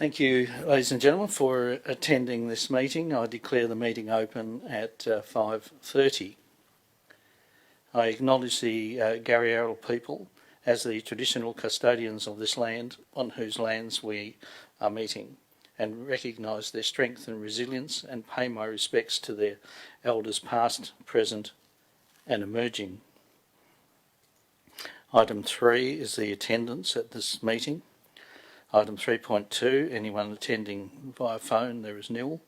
Thank you, ladies and gentlemen, for attending this meeting. I declare the meeting open at 5:30. I acknowledge the Garryaral people as the traditional custodians of this land on whose lands we are meeting, and recognise their strength and resilience, and pay my respects to their elders past, present and emerging. Item 3 is the attendance at this meeting. Item 3.2, anyone attending via phone, there is nil.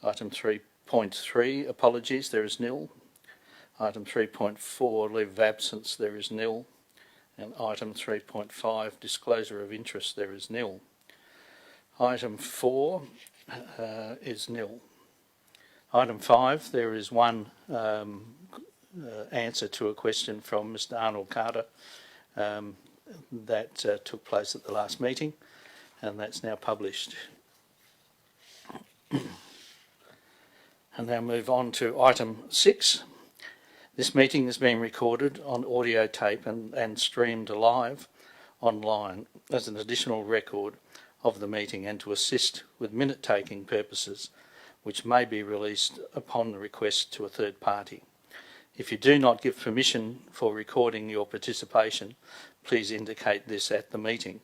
Item 3.3, apologies, there is nil. Item 3.4, leave of absence, there is nil. And item 3.5, disclosure of interest, there is nil. Item 4 is nil. Item 5, there is one answer to a question from Mr. Arnold Carter that took place at the last meeting, and that's now published. And now move on to item 6. This meeting is being recorded on audio tape and streamed live online as an additional record of the meeting and to assist with minute-taking purposes, which may be released upon the request to a third party. If you do not give permission for recording your participation, please indicate this at the meeting.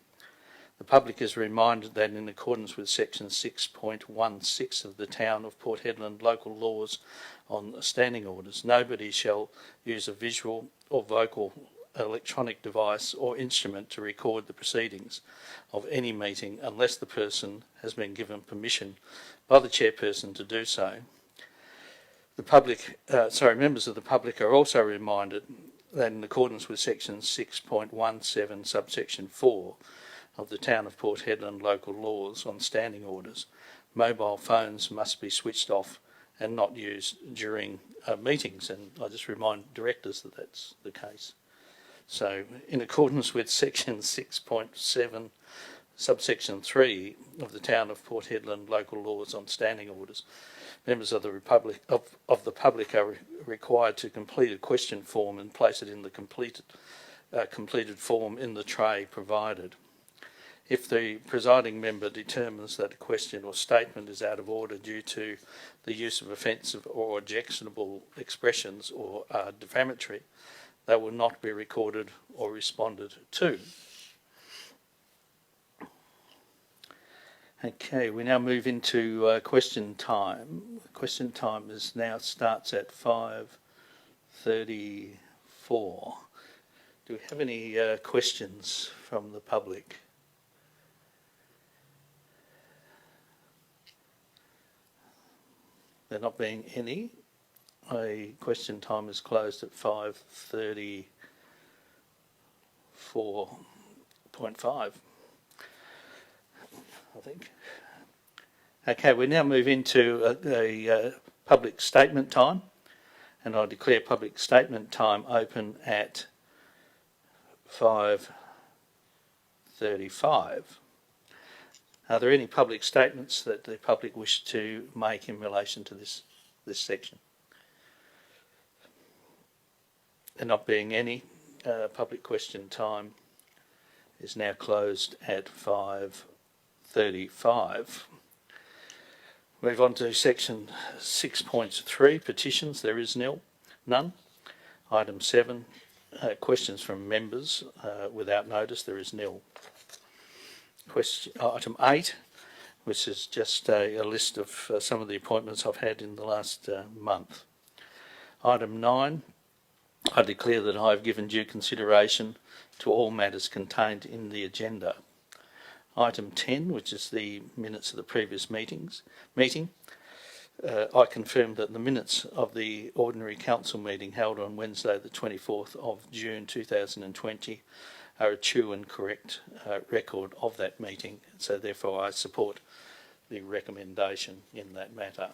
The public is reminded that in accordance with section 6.16 of the Town of Port Hedland local laws on standing orders, nobody shall use a visual or vocal electronic device or instrument to record the proceedings of any meeting unless the person has been given permission by the chairperson to do so. Members of the public are also reminded that in accordance with section 6.17 subsection 4 of the Town of Port Hedland local laws on standing orders, mobile phones must be switched off and not used during meetings, and I just remind directors that that's the case. So in accordance with section 6.7 subsection 3 of the Town of Port Hedland local laws on standing orders, members of the public are required to complete a question form and place it in the completed form in the tray provided. If the presiding member determines that a question or statement is out of order due to the use of offensive or objectionable expressions or are defamatory, they will not be recorded or responded to. Okay, we now move into question time. Question time starts at 5:34. Do we have any questions from the public? There not being any, question time is closed at 5:34.5. I think. Okay, we now move into a public statement time, and I declare public statement time open at 5:35. Are there any public statements that the public wish to make in relation to this section? There not being any, public question time is now closed at 5:35. Move on to section 6.3, petitions. There is none. Item 7, questions from members without notice. There is nil. Item 8, which is just a list of some of the appointments I've had in the last month. Item 9, I declare that I have given due consideration to all matters contained in the agenda. Item 10, which is the minutes of the previous meeting, I confirm that the minutes of the ordinary council meeting held on Wednesday the 24th of June 2020 are a true and correct record of that meeting, so therefore I support the recommendation in that matter.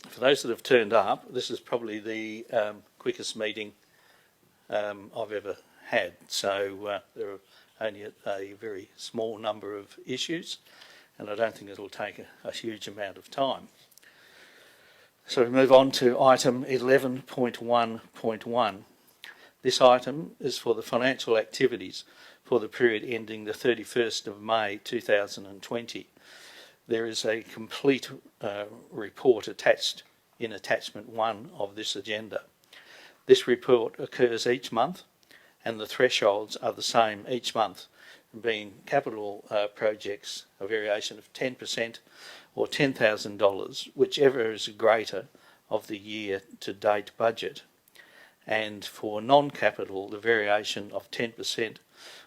For those that have turned up, this is probably the quickest meeting I've ever had, so there are only a very small number of issues, and I don't think it'll take a huge amount of time. So we move on to item 11.1.1. This item is for the financial activities for the period ending the 31st of May 2020. There is a complete report attached in attachment 1 of this agenda. This report occurs each month, and the thresholds are the same each month, being capital projects a variation of 10% or $10,000, whichever is greater of the year-to-date budget, and for non-capital the variation of 10%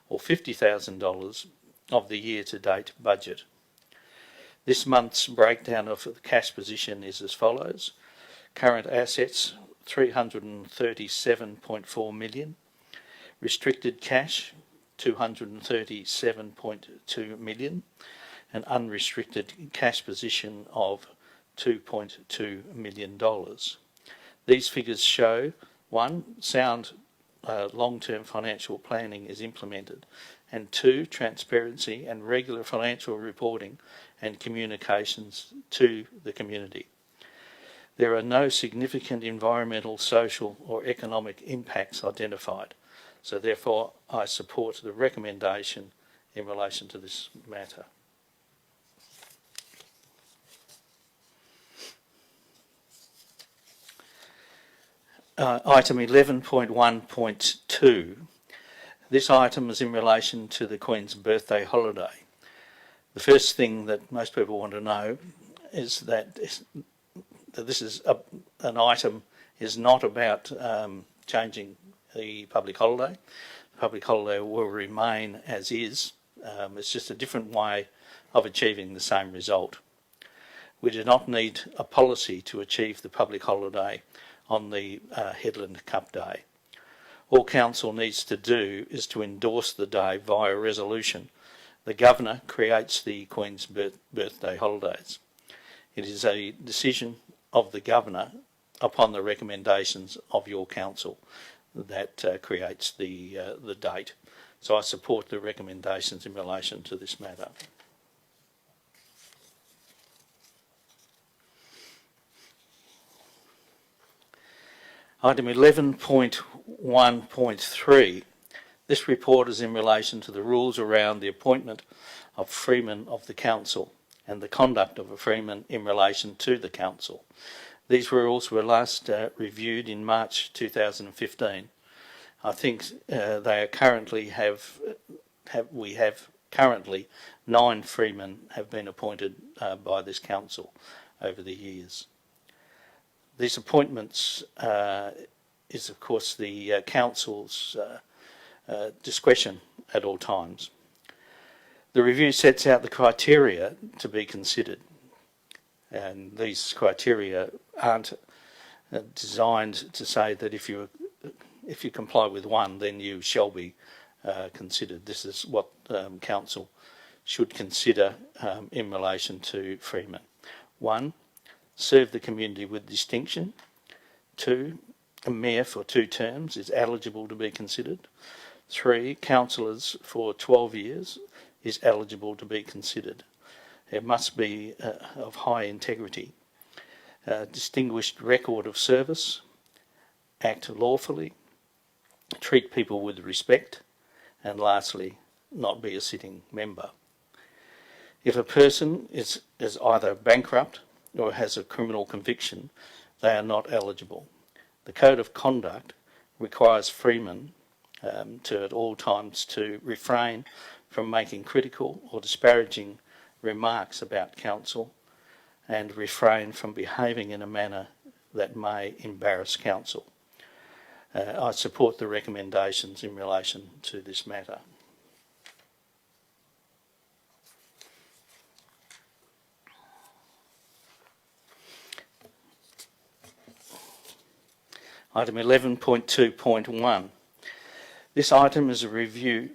or $50,000 of the year-to-date budget. This month's breakdown of the cash position is as follows: current assets $337.4 million, restricted cash $237.2 million, an unrestricted cash position of $2.2 million. These figures show, 1, sound long-term financial planning is implemented, and 2, transparency and regular financial reporting and communications to the community. There are no significant environmental, social or economic impacts identified, so therefore I support the recommendation in relation to this matter. Item 11.1.2. This item is in relation to the Queen's birthday holiday. The first thing that most people want to know is that this is an item is not about changing the public holiday. The public holiday will remain as is. It's just a different way of achieving the same result. We do not need a policy to achieve the public holiday on the Headland Cup Day. All Council needs to do is to endorse the day via resolution. The Governor creates the Queen's birthday holidays. It is a decision of the Governor upon the recommendations of your Council that creates the date. So I support the recommendations in relation to this matter. Item 11.1.3. This report is in relation to the rules around the appointment of Freemen of the Council and the conduct of a Freeman in relation to the Council. These rules were last reviewed in March 2015. I think they are currently we have currently 9 Freemen have been appointed by this Council over the years. These appointments is of course the Council's discretion at all times. The review sets out the criteria to be considered, and these criteria aren't designed to say that if you comply with one, then you shall be considered. This is what Council should consider in relation to Freemen. 1, serve the community with distinction. 2, a mayor for 2 terms is eligible to be considered. 3, councillors for 12 years is eligible to be considered. It must be of high integrity, distinguished record of service, act lawfully, treat people with respect, and lastly, not be a sitting member. If a person is either bankrupt or has a criminal conviction, they are not eligible. The Code of Conduct requires Freemen to at all times to refrain from making critical or disparaging remarks about Council and refrain from behaving in a manner that may embarrass Council. I support the recommendations in relation to this matter. Item 11.2.1. This item is a review.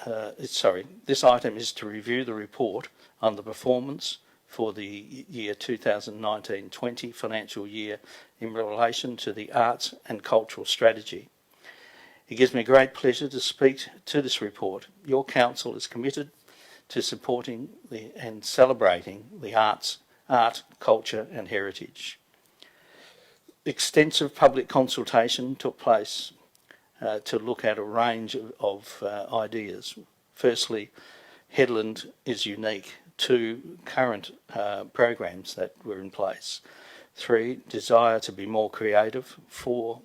This item is to review the report on the performance for the year 2019-20 financial year in relation to the arts and cultural strategy. It gives me great pleasure to speak to this report. Your Council is committed to supporting and celebrating the art, culture and heritage. Extensive public consultation took place to look at a range of ideas. Firstly, Headland is unique. 2, current programs that were in place. 3, desire to be more creative. 4,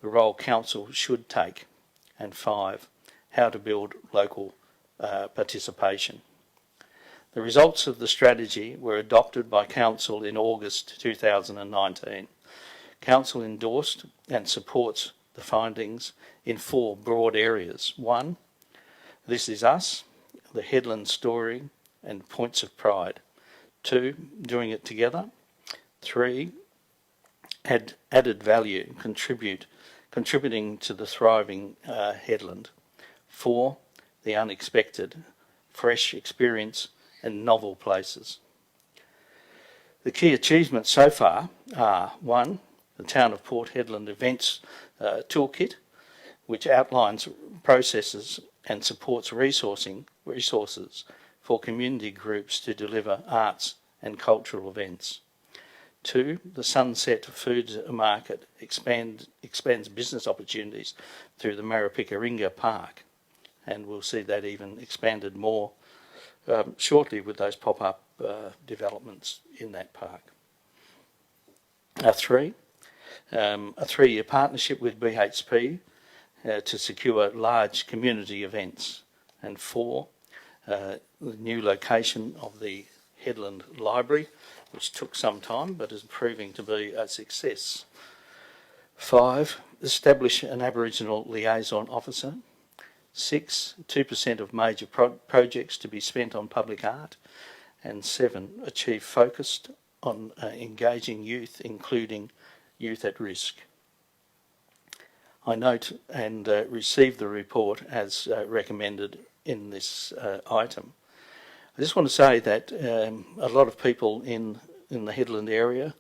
the role council should take. And 5, how to build local participation. The results of the strategy were adopted by Council in August 2019. Council endorsed and supports the findings in 4 broad areas. 1, this is us, the Headland story and points of pride. 2, doing it together. 3, added value, contributing to the thriving Headland. 4, the unexpected, fresh experience and novel places. The key achievements so far are 1, the Town of Port Hedland Events Toolkit, which outlines processes and supports resources for community groups to deliver arts and cultural events. 2, the Sunset Foods Market expands business opportunities through the Marapikaringa Park, and we'll see that even expanded more shortly with those pop-up developments in that park. 3, a 3-year partnership with BHP to secure large community events. And 4, the new location of the Headland Library, which took some time but is proving to be a success. 5, establish an Aboriginal liaison officer. 6, 2% of major projects to be spent on public art. And 7, achieve focused on engaging youth, including youth at risk. I note and receive the report as recommended in this item. I just want to say that a lot of people in the Headland area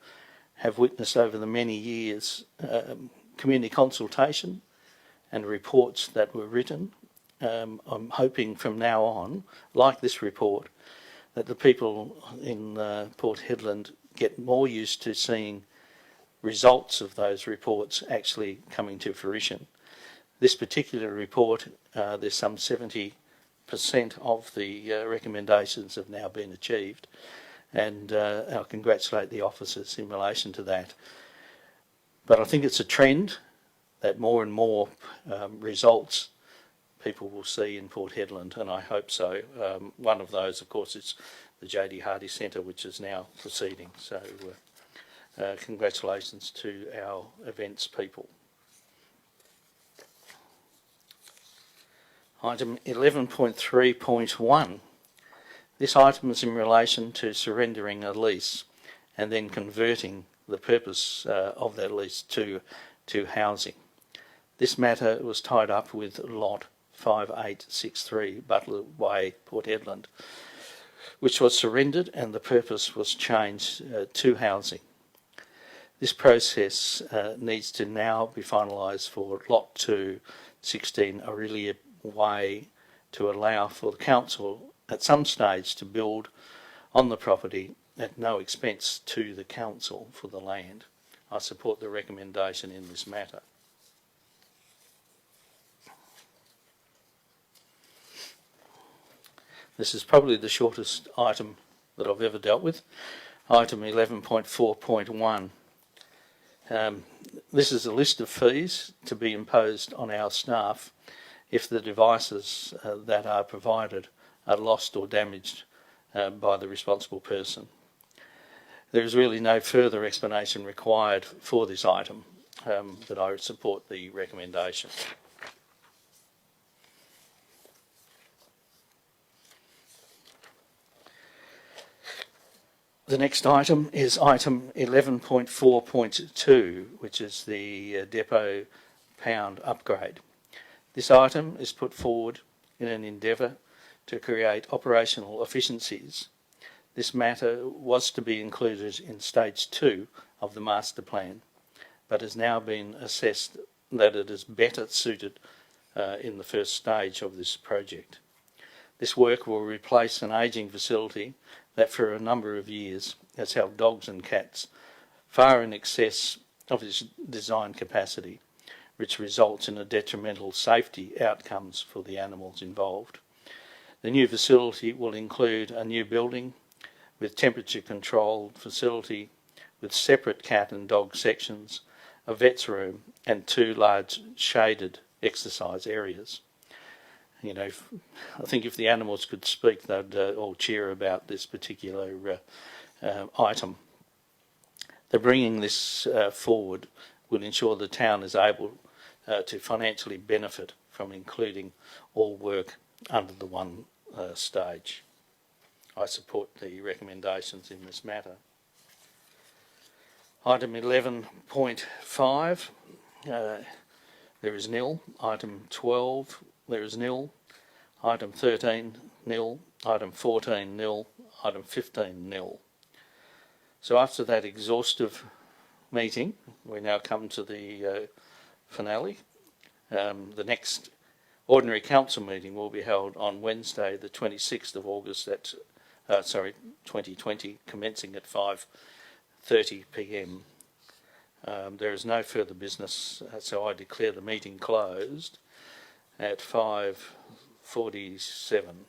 have witnessed over the many years community consultation and reports that were written. I'm hoping from now on, like this report, that the people in Port Hedland get more used to seeing results of those reports actually coming to fruition. This particular report, there's some 70% of the recommendations have now been achieved, and I congratulate the officers in relation to that. But I think it's a trend that more and more results people will see in Port Hedland, and I hope so. One of those, of course, is the JD Hardy Centre, which is now proceeding. So congratulations to our events people. Item 11.3.1. This item is in relation to surrendering a lease and then converting the purpose of that lease to housing. This matter was tied up with lot 5863 Butler Way, Port Hedland, which was surrendered and the purpose was changed to housing. This process needs to now be finalised for lot 2, 16 Aurelia Way, to allow for the council at some stage to build on the property at no expense to the council for the land. I support the recommendation in this matter. This is probably the shortest item that I've ever dealt with. Item 11.4.1. This is a list of fees to be imposed on our staff if the devices that are provided are lost or damaged by the responsible person. There is really no further explanation required for this item, but I support the recommendation. The next item is item 11.4.2, which is the depot pound upgrade. This item is put forward in an endeavour to create operational efficiencies. This matter was to be included in stage 2 of the master plan, but has now been assessed that it is better suited in the first stage of this project. This work will replace an ageing facility that for a number of years has held dogs and cats far in excess of its design capacity, which results in a detrimental safety outcomes for the animals involved. The new facility will include a new building with temperature-controlled facility with separate cat and dog sections, a vet's room and 2 large shaded exercise areas. You know, I think if the animals could speak, they'd all cheer about this particular item. The bringing this forward will ensure the town is able to financially benefit from including all work under the one stage. I support the recommendations in this matter. Item 11.5, there is nil. Item 12, there is nil. Item 13, nil. Item 14, nil. Item 15, nil. So after that exhaustive meeting, we now come to the finale. The next ordinary council meeting will be held on Wednesday, the 26th of August, 2020, commencing at 5:30 p.m. There is no further business, so I declare the meeting closed at 5:47.